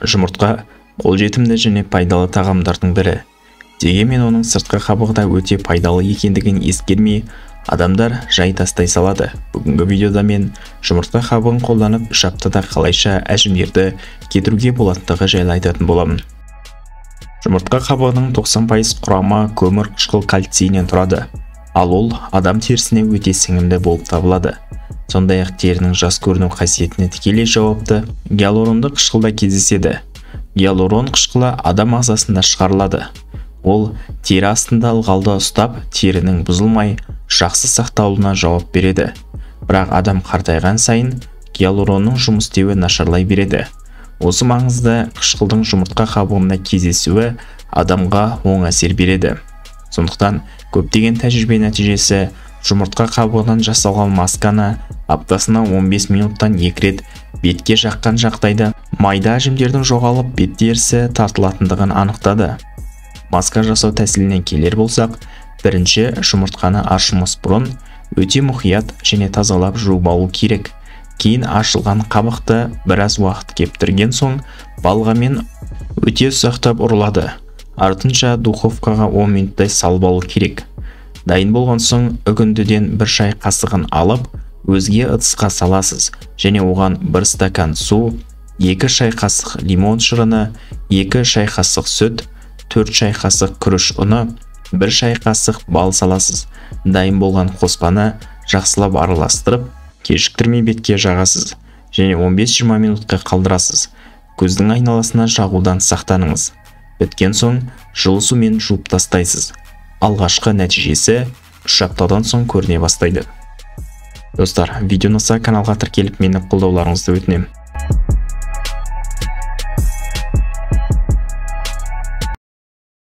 жұмыртқа қолжетімді және пайдалы тағамдардың бірі. Дегенмен оның сыртқы қабығы да өте пайдалы екендігін ескермей, адамдар жай тастай салады. Бүгінгі видеода мен жұмыртқа қабығын қолданып 3 аптада қалайша әжімдерді кетіруге болатындығы жайлы айтатын боламын. Жұмыртқа қабығының 90% құрамы көмір қышқыл кальцийінен тұрады, ал ол адам терісіне өте сіңімді болып табылады. Сондай-ақ терінің жас көріну қасиетіне тікелей жауапты гиалуронды қышқылда кездеседі. Гиалурон қышқылы адам ағзасында шығарылады. Ол тері астында ылғалды ұстап, терінің бұзылмай, жақсы сақталуына жауап береді. Бірақ адам қартайған сайын гиалуронның жұмыс істеуі нашарлай береді. Осы маңызды қышқылдың жұмыртқа қабығында кездесуі адамға оң әсер береді. Сондықтан көптеген тәжірибе нәтижесі жұмыртқа қабығынан жасалған масканы аптасына 15 минуттан 2 рет бетке жаққан жағдайда майда әжімдердің жоғалып, бет терісі тартылатындығын анықтады. Маска жасау тәсіліне келер болсақ, бірінші жұмыртқаны ашылмас бұрын өте мұқият және тазалап жуып алу керек. Кейін ашылған қабықты біраз уақыт кептірген соң балғамен өте ұсақтап ұрылады. Артынша духовкаға 10 минуттай салып алу керек. Дайын болған соң үгіндіден 1 шай қасығын алып, өзге ыдысқа саласыз және оған 1 стакан су, 2 шай қасық лимон шырыны, 2 шай қасық сүт, 4 шай қасық күріш ұны, 1 шай қасық бал саласыз. Дайын болған қоспаны жақсылап араластырып, кешіктірмей бетке жағасыз және 15-20 минутқа қалдырасыз. Көздің айналасына жағудан сақтаныңыз. Біткен соң жылы сумен жуып тастайсыз. Алғашқы нәтижесі 3 аптадан соң көріне бастайды. Достар, видео ұнаса каналға тіркеліп мені қолдауларыңызды өтінемін.